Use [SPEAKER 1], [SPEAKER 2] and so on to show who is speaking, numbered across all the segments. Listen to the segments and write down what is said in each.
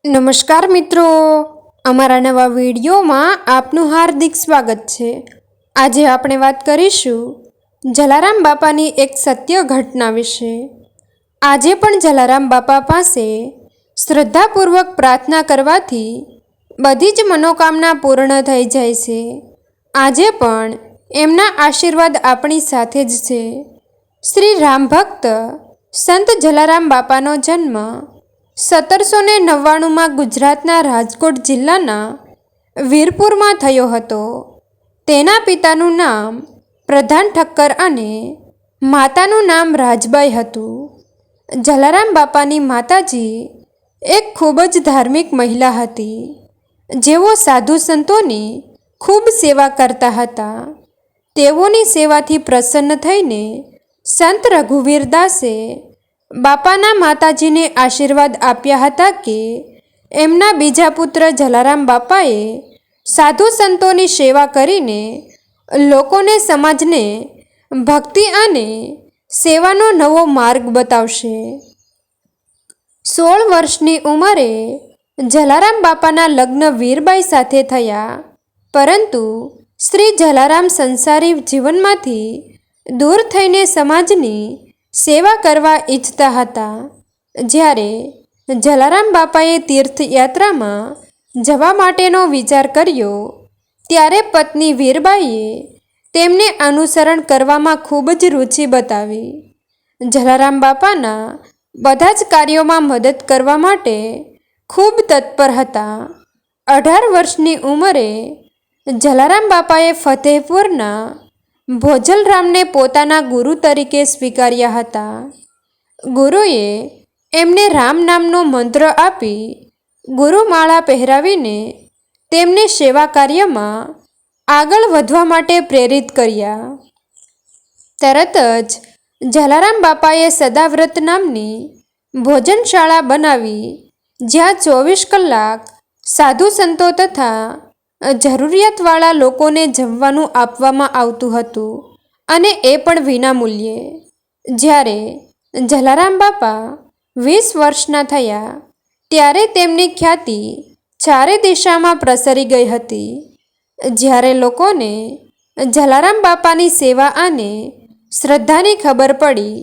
[SPEAKER 1] નમસ્કાર મિત્રો, અમારા નવા વિડીયોમાં આપનું હાર્દિક સ્વાગત છે। આજે આપણે વાત કરીશું જલારામ બાપાની એક સત્ય ઘટના વિશે। આજે પણ જલારામ બાપા પાસે શ્રદ્ધાપૂર્વક પ્રાર્થના કરવાથી બધી જ મનોકામના પૂર્ણ થઈ જાય છે। આજે પણ એમના આશીર્વાદ આપણી સાથે જ છે। શ્રી રામ ભક્ત સંત જલારામ બાપાનો જન્મ 1799માં ગુજરાતના રાજકોટ જિલ્લાના વીરપુરમાં થયો હતો। તેના પિતાનું નામ પ્રધાન ઠક્કર અને માતાનું નામ રાજબાઈ હતું। જલારામ બાપાની માતાજી એક ખૂબ જ ધાર્મિક મહિલા હતી, જેઓ સાધુ સંતોની ખૂબ સેવા કરતા હતા। તેઓની સેવાથી પ્રસન્ન થઈને સંત રઘુવીર દાસે બાપાના માતાજીને આશીર્વાદ આપ્યા હતા કે એમના બીજા પુત્ર જલારામ બાપાએ સાધુ સંતોની સેવા કરીને લોકોને, સમાજને ભક્તિ અને સેવાનો નવો માર્ગ બતાવશે। 16 વર્ષની ઉંમરે જલારામ બાપાના લગ્ન વીરબાઈ સાથે થયા, પરંતુ શ્રી જલારામ સંસારી જીવનમાંથી દૂર થઈને સમાજની સેવા કરવા ઈચ્છતા હતા। જ્યારે જલારામ બાપાએ તીર્થયાત્રામાં જવા માટેનો વિચાર કર્યો, ત્યારે પત્ની વીરબાઈએ તેમને અનુસરણ કરવામાં ખૂબ જ રુચિ બતાવી। જલારામ બાપાના બધા જ કાર્યોમાં મદદ કરવા માટે ખૂબ તત્પર હતા। 18 વર્ષની ઉંમરે જલારામ બાપાએ ફતેહપુરના ભોજલરામને પોતાના ગુરુ તરીકે સ્વીકાર્યા હતા। ગુરુએ એમને રામ નામનો મંત્ર આપી ગુરુમાળા પહેરાવીને તેમને સેવા કાર્યમાં આગળ વધવા માટે પ્રેરિત કર્યા। તરત જ જલારામ બાપાએ સદાવ્રત નામની ભોજનશાળા બનાવી, જ્યાં 24 કલાક સાધુ સંતો તથા જરૂરિયાતવાળા લોકોને જમવાનું આપવામાં આવતું હતું, અને એ પણ વિનામૂલ્યે। જ્યારે જલારામ બાપા 20 વર્ષના થયા, ત્યારે તેમની ખ્યાતિ ચારે દિશામાં પ્રસરી ગઈ હતી। જ્યારે લોકોને જલારામ બાપાની સેવા અને શ્રદ્ધાની ખબર પડી,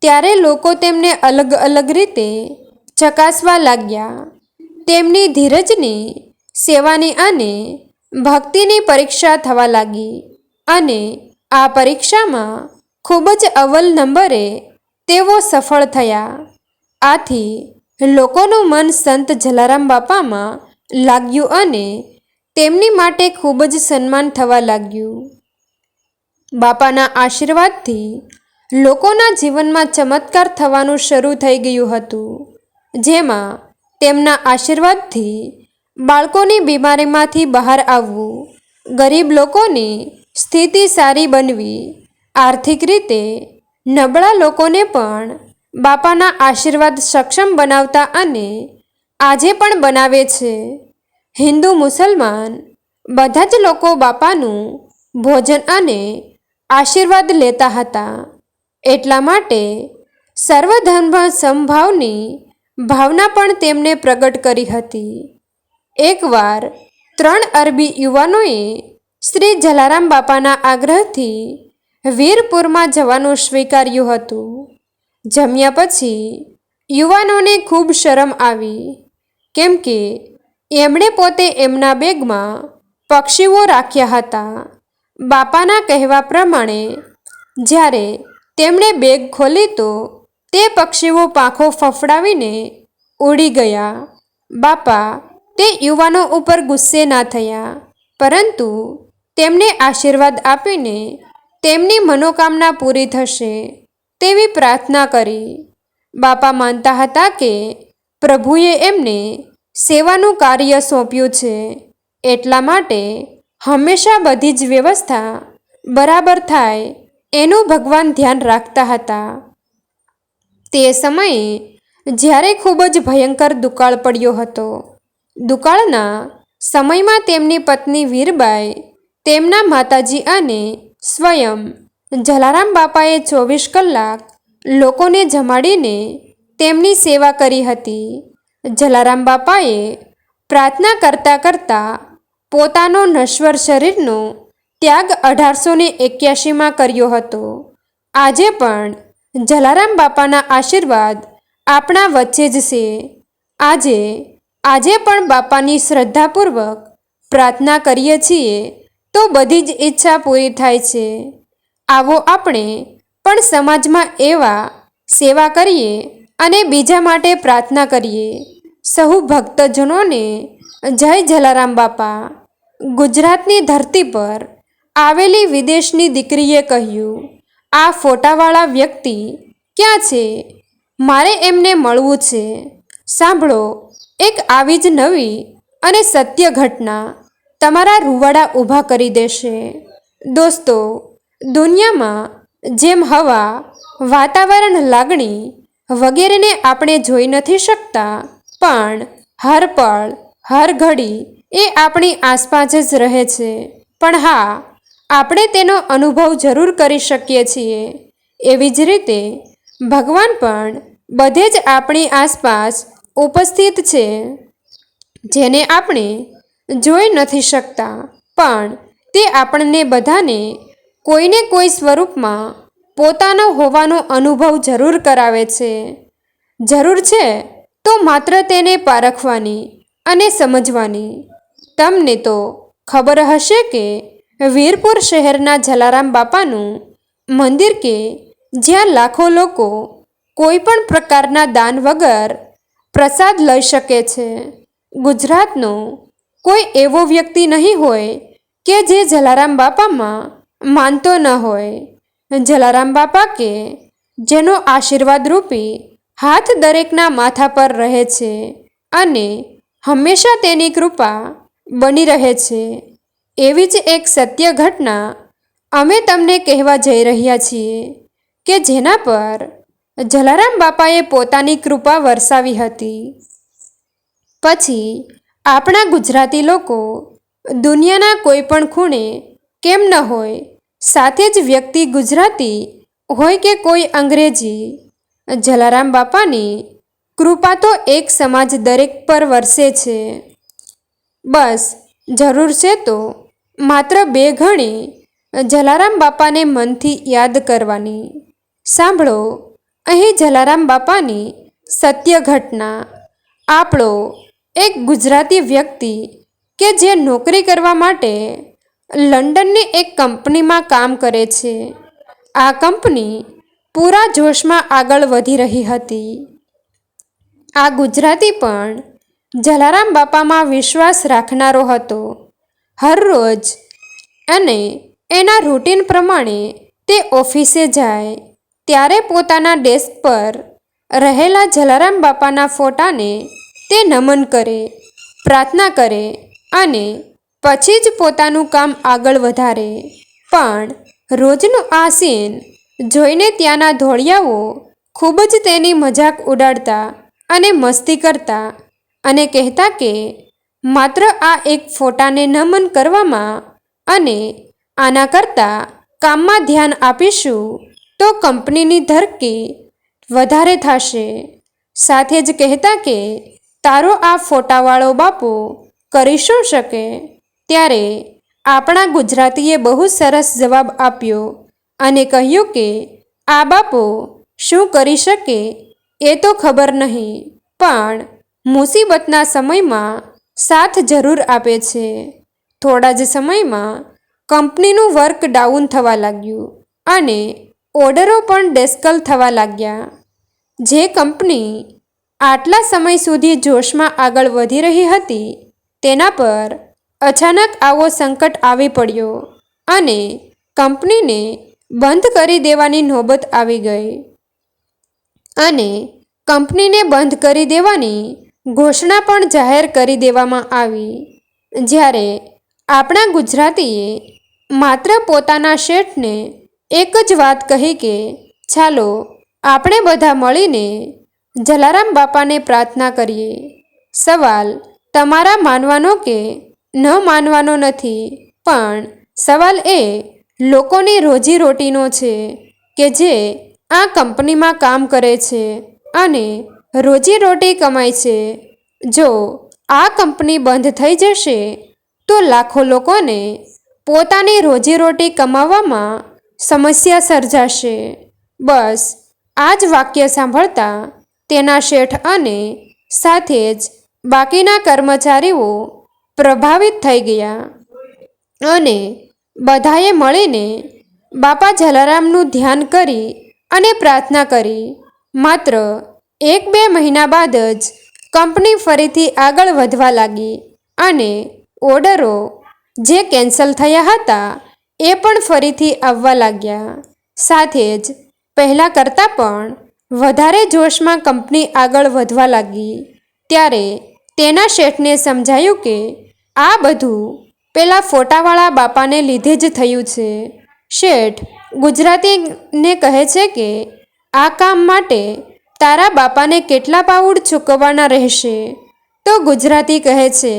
[SPEAKER 1] ત્યારે લોકો તેમને અલગ અલગ રીતે ચકાસવા લાગ્યા। તેમની ધીરજની, સેવાની અને ભક્તિની પરીક્ષા થવા લાગી, અને આ પરીક્ષામાં ખૂબ જ અવ્વલ નંબરે તેઓ સફળ થયા। આથી લોકોનું મન સંત જલારામ બાપામાં લાગ્યું અને તેમની માટે ખૂબ જ સન્માન થવા લાગ્યું। બાપાના આશીર્વાદથી લોકોના જીવનમાં ચમત્કાર થવાનું શરૂ થઈ ગયું હતું, જેમાં તેમના આશીર્વાદથી બાળકોની બીમારીમાંથી બહાર આવવું, ગરીબ લોકોની સ્થિતિ સારી બનવી, આર્થિક રીતે નબળા લોકોને પણ બાપાના આશીર્વાદ સક્ષમ બનાવતા અને આજે પણ બનાવે છે। હિન્દુ મુસલમાન બધા જ લોકો બાપાનું ભોજન અને આશીર્વાદ લેતા હતા। એટલા માટે સર્વધર્મ સમભાવની ભાવના પણ તેમને પ્રગટ કરી હતી। એકવાર 3 અરબી યુવાનોએ શ્રી જલારામ બાપાના આગ્રહથી વીરપુરમાં જવાનું સ્વીકાર્યું હતું। જમ્યા પછી યુવાનોને ખૂબ શરમ આવી, કેમ કે એમણે પોતે એમના બેગમાં પક્ષીઓ રાખ્યા હતા। બાપાના કહેવા પ્રમાણે જ્યારે તેમણે બેગ ખોલી તો તે પક્ષીઓ પાંખો ફફડાવીને ઉડી ગયા। બાપા તે યુવાનો ઉપર ગુસ્સે ના થયા, પરંતુ તેમને આશીર્વાદ આપીને તેમની મનોકામના પૂરી થશે તેવી પ્રાર્થના કરી। બાપા માનતા હતા કે પ્રભુએ એમને સેવાનું કાર્ય સોંપ્યું છે, એટલા માટે હંમેશા બધી જ વ્યવસ્થા બરાબર થાય એનું ભગવાન ધ્યાન રાખતા હતા। તે સમયે જ્યારે ખૂબ જ ભયંકર દુકાળ પડ્યો હતો। દુકાળના સમયમાં તેમની પત્ની વીરબાઈ, તેમના માતાજી અને સ્વયં જલારામ બાપાએ 24 કલાક લોકોને જમાડીને તેમની સેવા કરી હતી। જલારામ બાપાએ પ્રાર્થના કરતાં કરતાં પોતાનો નશ્વર શરીરનો ત્યાગ 1881માં કર્યો હતો. આજે પણ જલારામ બાપાના આશીર્વાદ આપણા વચ્ચે જ છે. આજે પણ બાપાની શ્રદ્ધાપૂર્વક પ્રાર્થના કરીએ છીએ તો બધી જ ઈચ્છા પૂરી થાય છે. આવો આપણે પણ સમાજમાં એવા સેવા કરીએ અને બીજા માટે પ્રાર્થના કરીએ. સહુ ભક્તજનોને જય જલારામ બાપા. ગુજરાતની ધરતી પર આવેલી વિદેશની દીકરીએ કહ્યું, આ ફોટાવાળા વ્યક્તિ ક્યાં છે? મારે એમને મળવું છે. સાંભળો એક આવી જ નવી અને સત્ય ઘટના તમારા રૂવાડા ઊભા કરી દેશે. દોસ્તો, દુનિયામાં જેમ હવા, વાતાવરણ, લાગણી વગેરેને આપણે જોઈ નથી શકતા, પણ હર પળ હર ઘડી એ આપણી આસપાસ જ રહે છે. પણ હા, આપણે તેનો અનુભવ જરૂર કરી શકીએ છીએ. એવી જ રીતે ભગવાન પણ બધે જ આપણી આસપાસ ઉપસ્થિત છે, જેને આપણે જોઈ નથી શકતા, પણ તે આપણને બધાને કોઈને કોઈ સ્વરૂપમાં પોતાનો હોવાનો અનુભવ જરૂર કરાવે છે. જરૂર છે તો માત્ર તેને પારખવાની અને સમજવાની. તમને તો ખબર હશે કે વીરપુર શહેરના જલારામ બાપાનું મંદિર કે જ્યાં લાખો લોકો કોઈ પણ પ્રકારના દાન વગર પ્રસાદ લઈ શકે છે. ગુજરાતનો કોઈ એવો વ્યક્તિ નહીં હોય કે જે જલારામ બાપામાં માનતો ન હોય. જલારામ બાપા કે જેનો આશીર્વાદ રૂપી હાથ દરેકના માથા પર રહે છે અને હંમેશા તેની કૃપા બની રહે છે. એવી જ એક સત્ય ઘટના અમે તમને કહેવા જઈ રહ્યા છીએ કે જેના પર જલારામ બાપાએ પોતાની કૃપા વરસાવી હતી. પછી આપણા ગુજરાતી લોકો દુનિયાના કોઈ પણ ખૂણે કેમ ન હોય, સાથે જ વ્યક્તિ ગુજરાતી હોય કે કોઈ અંગ્રેજી, જલારામ બાપાની કૃપા તો એક સમાજ દરેક પર વરસે છે. બસ જરૂર છે તો માત્ર 2 ઘડી જલારામ બાપાને મનથી યાદ કરવાની. સાંભળો અહીં જલારામ બાપાની સત્ય ઘટના. આપણો એક ગુજરાતી વ્યક્તિ કે જે નોકરી કરવા માટે લંડનની એક કંપનીમાં કામ કરે છે. આ કંપની પૂરા જોશમાં આગળ વધી રહી હતી. આ ગુજરાતી પણ જલારામ બાપામાં વિશ્વાસ રાખનારો હતો. હરરોજ અને એના રૂટીન પ્રમાણે તે ઓફિસે જાય ત્યારે પોતાના ડેસ્ક પર રહેલા જલારામ બાપાના ફોટાને તે નમન કરે, પ્રાર્થના કરે અને પછી જ પોતાનું કામ આગળ વધારે. પણ રોજનું આ સીન જોઈને ત્યાંના ધોળિયાઓ ખૂબ જ તેની મજાક ઉડાડતા અને મસ્તી કરતા અને કહેતા કે માત્ર આ એક ફોટાને નમન કરવામાં અને આના કરતાં કામમાં ધ્યાન આપીશું તો કંપનીની તરક્કી વધારે થશે. સાથે જ કહેતા કે તારો આ ફોટાવાળો બાપુ કરી શું શકે? ત્યારે આપણા ગુજરાતીએ બહુ સરસ જવાબ આપ્યો અને કહ્યું કે આ બાપુ શું કરી શકે એ તો ખબર નહીં, પણ મુસીબતના સમયમાં સાથ જરૂર આપે છે. થોડા જ સમયમાં કંપનીનું વર્ક ડાઉન થવા લાગ્યું અને ઓર્ડરો પણ ડેસ્કલ થવા લાગ્યા. જે કંપની આટલા સમય સુધી જોશમાં આગળ વધી રહી હતી તેના પર અચાનક આવો સંકટ આવી પડ્યો અને કંપનીને બંધ કરી દેવાની નોબત આવી ગઈ અને કંપનીને બંધ કરી દેવાની ઘોષણા પણ જાહેર કરી દેવામાં આવી. જ્યારે આપણા ગુજરાતીએ માત્ર પોતાના શેઠને એક જ વાત કહી કે ચાલો આપણે બધા મળીને જલારામ બાપાને પ્રાર્થના કરીએ. સવાલ તમારા માનવાનો કે ન માનવાનો નથી, પણ સવાલ એ લોકોની રોજીરોટીનો છે કે જે આ કંપનીમાં કામ કરે છે અને રોજીરોટી કમાય છે. જો આ કંપની બંધ થઈ જશે તો લાખો લોકોને પોતાની રોજીરોટી કમાવવામાં સમસ્યા સર્જાશે. બસ આ જ વાક્ય સાંભળતા તેના શેઠ અને સાથે જ બાકીના કર્મચારીઓ પ્રભાવિત થઈ ગયા અને બધાએ મળીને બાપા જલારામનું ધ્યાન કરી અને પ્રાર્થના કરી. માત્ર 1-2 મહિના બાદ જ કંપની ફરીથી આગળ વધવા લાગી અને ઓર્ડરો જે કેન્સલ થયા હતા એ પણ ફરીથી આવવા લાગ્યા. સાથે જ પહેલાં કરતાં પણ વધારે જોશમાં કંપની આગળ વધવા લાગી. ત્યારે તેના શેઠને સમજાયું કે આ બધું પેલા ફોટાવાળા બાપાને લીધે જ થયું છે. શેઠ ગુજરાતીને કહે છે કે આ કામ માટે તારા બાપાને કેટલા પાઉડ ચૂકવવાના રહેશે? તો ગુજરાતી કહે છે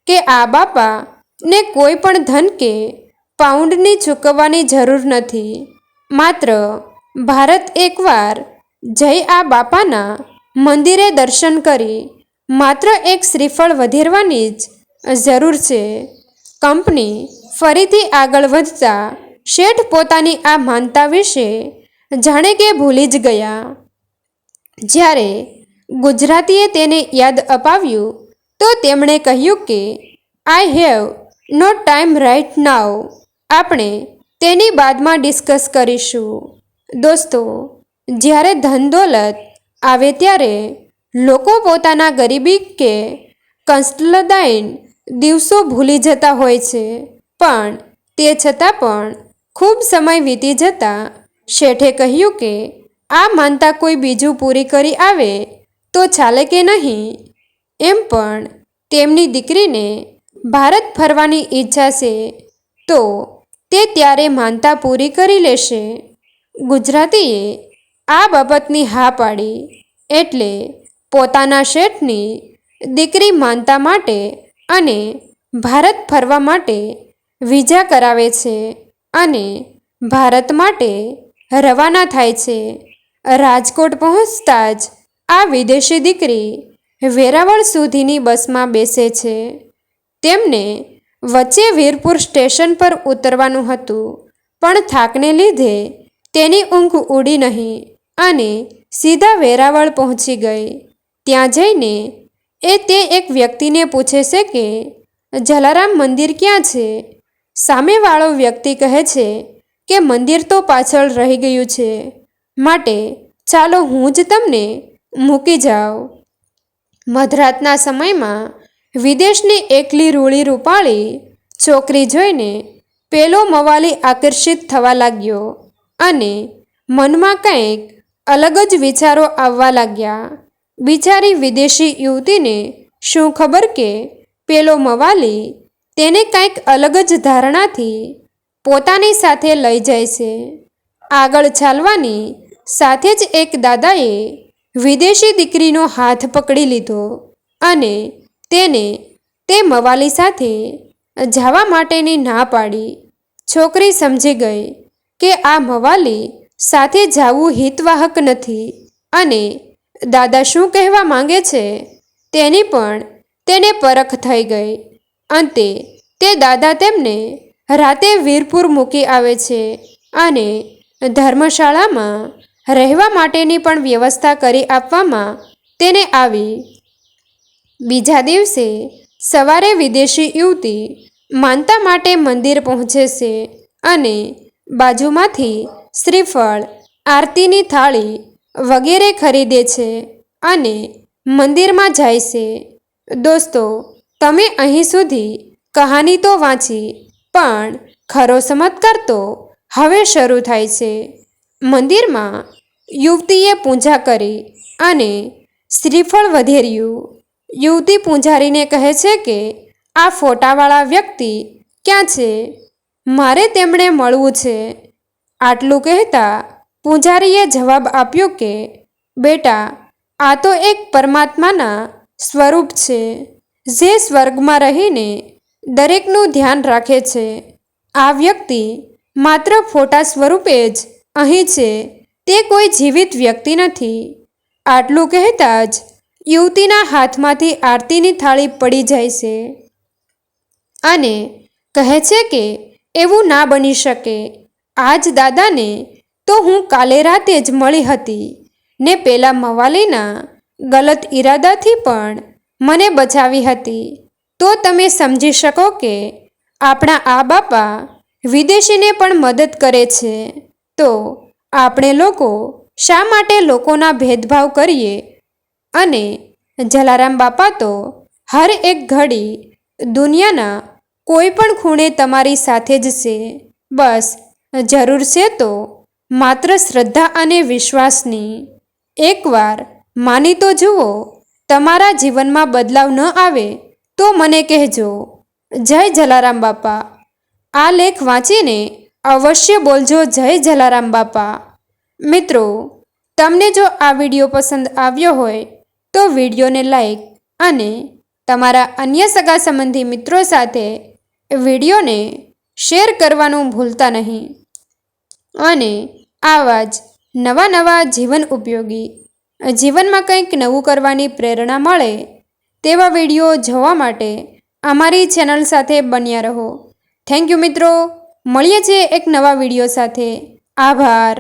[SPEAKER 1] કે આ બાપાને કોઈ પણ ધન કે પાઉન્ડની ચૂકવવાની જરૂર નથી. માત્ર ભારત એકવાર જઈ આ બાપાના મંદિરે દર્શન કરી માત્ર એક શ્રીફળ વધેરવાની જ જરૂર છે. કંપની ફરીથી આગળ વધતા શેઠ પોતાની આ માનતા વિશે જાણે કે ભૂલી જ ગયા. જ્યારે ગુજરાતીએ તેને યાદ અપાવ્યું તો તેમણે કહ્યું કે I have no time right now. આપણે તેની બાદમાં ડિસ્કસ કરીશું. દોસ્તો, જ્યારે ધન દોલત આવે ત્યારે લોકો પોતાના ગરીબી કે કષ્ટદાયક દિવસો ભૂલી જતા હોય છે. પણ તે છતાં પણ ખૂબ સમય વીતી જતાં શેઠે કહ્યું કે આ માનતા કોઈ બીજું પૂરી કરી આવે તો ચાલે કે નહીં? એમ પણ તેમની દીકરીને ભારત ફરવાની ઈચ્છા છે તો તે ત્યારે માનતા પૂરી કરી લેશે. ગુજરાતીએ આ બાબતની હા પાડી એટલે પોતાના શેઠની દીકરી માનતા માટે અને ભારત ફરવા માટે વિઝા કરાવે છે અને ભારત માટે રવાના થાય છે. રાજકોટ પહોંચતા જ આ વિદેશી દીકરી વેરાવળ સુધીની બસમાં બેસે છે. તેમને વચ્ચે વીરપુર સ્ટેશન પર ઉતરવાનું હતું, પણ થાકને લીધે તેની ઊંઘ ઉડી નહીં અને સીધા વેરાવળ પહોંચી ગઈ. ત્યાં જઈને તે એક વ્યક્તિને પૂછે છે કે જલારામ મંદિર ક્યાં છે? સામેવાળો વ્યક્તિ કહે છે કે મંદિર તો પાછળ રહી ગયું છે, માટે ચાલો હું જ તમને મૂકી જાઉં. મધરાતના સમયમાં વિદેશની એકલી રૂળી રૂપાળી છોકરી જોઈને પેલો મવાલી આકર્ષિત થવા લાગ્યો અને મનમાં કંઈક અલગ જ વિચારો આવવા લાગ્યા. બિચારી વિદેશી યુવતીને શું ખબર કે પેલો મવાલી તેને કંઈક અલગ જ ધારણાથી પોતાની સાથે લઈ જાય છે. આગળ ચાલવાની સાથે જ એક દાદાએ વિદેશી દીકરીનો હાથ પકડી લીધો અને તેને તે મવાલી સાથે જવા માટેની ના પાડી. છોકરી સમજી ગઈ કે આ મવાલી સાથે જવું હિતવાહક નથી અને દાદા શું કહેવા માંગે છે તેની પણ તેને પરખ થઈ ગઈ. અંતે તે દાદા તેમને રાતે વીરપુર મૂકી આવે છે અને ધર્મશાળામાં રહેવા માટેની પણ વ્યવસ્થા કરી આપવામાં તેને આવી. બીજા દિવસે સવારે વિદેશી યુવતી માનતા માટે મંદિર પહોંચે છે અને બાજુમાંથી શ્રીફળ, આરતીની થાળી વગેરે ખરીદે છે અને મંદિરમાં જાય છે. દોસ્તો, તમે અહીં સુધી કહાની તો વાંચી, પણ ખરો ચમત્કાર તો હવે શરૂ થાય છે. મંદિરમાં યુવતીએ પૂજા કરી અને શ્રીફળ વધેર્યું. યુવતી પૂજારીને કહે છે કે આ ફોટાવાળા વ્યક્તિ ક્યાં છે? મારે તેમણે મળવું છે. આટલું કહેતા પૂજારીએ જવાબ આપ્યો કે બેટા, આ તો એક પરમાત્માના સ્વરૂપ છે જે સ્વર્ગમાં રહીને દરેકનું ધ્યાન રાખે છે. આ વ્યક્તિ માત્ર ફોટા સ્વરૂપે જ અહીં છે, તે કોઈ જીવિત વ્યક્તિ નથી. આટલું કહેતા જ યુવતીના હાથમાંથી આરતીની થાળી પડી જાય છે અને કહે છે કે એવું ના બની શકે. આજ દાદાને તો હું કાલે રાતે જ મળી હતી ને પેલા મવાલીના ગલત ઈરાદાથી પણ મને બચાવી હતી. તો તમે સમજી શકો કે આપણા આ બાપા વિદેશીને પણ મદદ કરે છે. તો આપણે લોકો શા માટે લોકોના ભેદભાવ કરીએ? અને જલારામ બાપા તો હર એક ઘડી દુનિયાના કોઈ પણ ખૂણે તમારી સાથે જ છે. બસ જરૂર છે તો માત્ર શ્રદ્ધા અને વિશ્વાસની. એકવાર માની તો જુઓ. તમારા જીવનમાં બદલાવ ન આવે તો મને કહેજો. જય જલારામ બાપા. આ લેખ વાંચીને અવશ્ય બોલજો જય જલારામ બાપા. મિત્રો, તમને જો આ વિડીયો પસંદ આવ્યો હોય તો વિડીયોને લાઈક અને તમારા અન્ય સગા સંબંધી મિત્રો સાથે વિડીયોને શેર કરવાનું ભૂલતા નહીં. અને આવા જ નવા જીવન ઉપયોગી, જીવનમાં કંઈક નવું કરવાની પ્રેરણા મળે તેવા વિડીયો જોવા માટે અમારી ચેનલ સાથે બન્યા રહો. થેન્ક યુ મિત્રો. મળીએ છીએ એક નવા વિડીયો સાથે. આભાર.